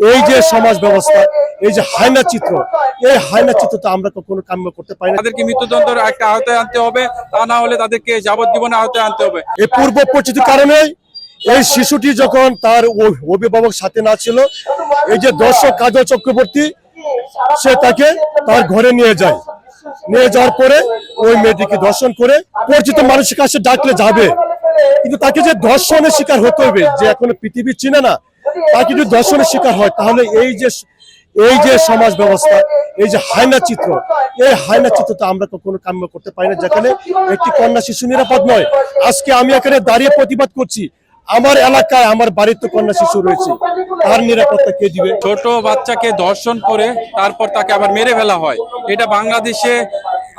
এই যে সমাজ ব্যবস্থা, এই যে হায়না চিত্র, এই হায়না চিত্রটা আমরা কখনো কাম্য করতে পারি না। তাদেরকে মৃত্যুদণ্ডের একটা আওতায় আনতে হবে, তা না হলে তাদেরকে যাবজ্জীবনের আওতায় আনতে হবে। এই পূর্ব পরিচিতির কারণে এই শিশুটি যখন তার অভিভাবক সাথে না ছিল, এই যে দর্শক কাজল চক্রবর্তী সে তাকে তার ঘরে নিয়ে যায়। নিয়ে যাওয়ার পরে ওই মেয়েটিকে ধর্ষণ করে পরিচিত মানুষের কাছে ডাকলে যাবে, কিন্তু তাকে যে ধর্ষণের শিকার হতে হবে, যে এখনো পৃথিবী চিনে না, তাকে যদি ধর্ষণের শিকার হয় তাহলে এই যে সমাজ ব্যবস্থা, এই যে হায়না চিত্র, এই হায়না চিত্রটা আমরা কখনো কাম্য করতে পারি না, যেখানে একটি কন্যা শিশু নিরাপদ নয়। আজকে আমি এখানে দাঁড়িয়ে প্রতিবাদ করছি, আমার এলাকায় আমার বাড়িতে কন্যা শিশু রয়েছে, তার নিরাপত্তা কে দিবে? ছোট বাচ্চাকে ধর্ষণ করে তারপর তাকে আবার মেরে ফেলা হয়, এটা বাংলাদেশে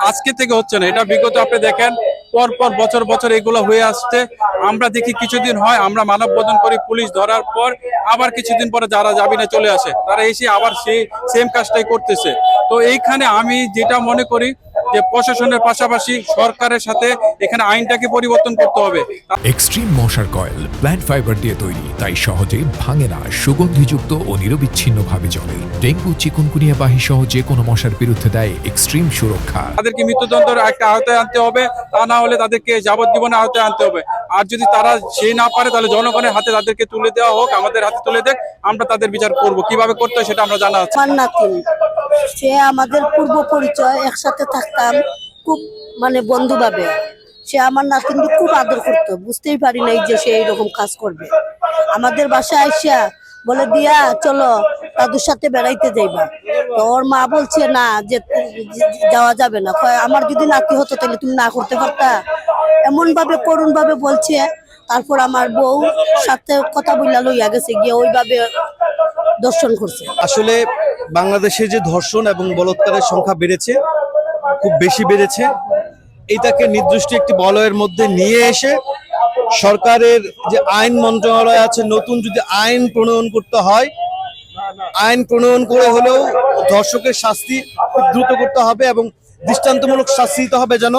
আজকে থেকে হচ্ছে না, এটা বিগত আপনি দেখেন পর বছর বছর এগুলো হয়ে আসছে। আমরা দেখি কিছুদিন হয় আমরা মানববন্ধন করি, পুলিশ ধরার পর আবার কিছুদিন পরে যারা জামিনে চলে আসে তারা এসে আবার সেই সেম কাজটাই করতেছে। তো এইখানে আমি যেটা মনে করি যে প্রশাসনের পাশাপাশি সরকারের সাথে এখানে আইনটাকে পরিবর্তন করতে হবে। এক্সট্রিম মশার কয়েল প্ল্যান্ট ফাইবার দিয়ে তৈরি, তাই সহজে ভাঙে না, সুগন্ধিযুক্ত ও নিরবিচ্ছিন্নভাবে জ্বলে। ডেঙ্গু, চিকুনগুনিয়া বাহি সহ যে কোনো মশার বিরুদ্ধে দেয় এক্সট্রিম সুরক্ষা। তাদেরকে মৃত্যুদণ্ডের একটা আওতায় আনতে হবে, তা না হলে তাদেরকে যাবজ্জীবনের আওতায় আনতে হবে। আর যদি তারা সেই না পারে তাহলে জনগণের হাতে তাদেরকে তুলে দেওয়া হোক, আমাদের হাতে তুলে দেখ, আমরা তাদের বিচার করব। কিভাবে করতে হয় সেটা আমরা জানা আছে। আমার নাতিন, সে আমাদের পূর্ব পরিচয়, একসাথে থাকতাম খুব, মানে বন্ধু ভাবে। সে আমার নাতিনকে খুব আদর করতো, বুঝতেই পারি নাই যে সে এইরকম কাজ করবে। আমাদের বাসায় আইসা বলে, দিয়া চলো দাদুর সাথে বেড়াইতে যাইবা। তো ওর মা বলছে না, যে যাওয়া যাবে না। আমার যদি নাতি হতো তাহলে তুমি না করতে পারতা, এমন ভাবে করুণ ভাবে বলছে। তারপর আমার বউ সাথে কথা বইলা লইয়া গেছে, গিয়ে ওইভাবে দর্শন করছে। আসলে বাংলাদেশে যে ধর্ষণ এবং বলাৎকারের সংখ্যা বেড়েছে, খুব বেশি বেড়েছে, এটাকে নির্দিষ্ট একটি বলয়ের মধ্যে নিয়ে এসে সরকারের যে আইন মন্ত্রণালয় আছে, নতুন যদি আইন প্রণয়ন করতে হয়, আইন প্রণয়ন করে হলেও ধর্ষকের শাস্তি খুব দ্রুত করতে হবে এবং দৃষ্টান্তমূলক শাস্তি দিতে হবে, যেন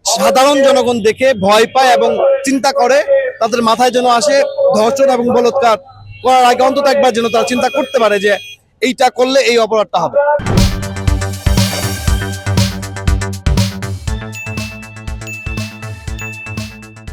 সাধারণ জনগণ দেখে ভয় পায় এবং চিন্তা করে, তাদের মাথায় যেন আসে ধর্ষণ এবং বলাৎকার করার আগে অন্তত একবার যেন তারা চিন্তা করতে পারে যে এইটা করলে এই অপরাধটা হবে।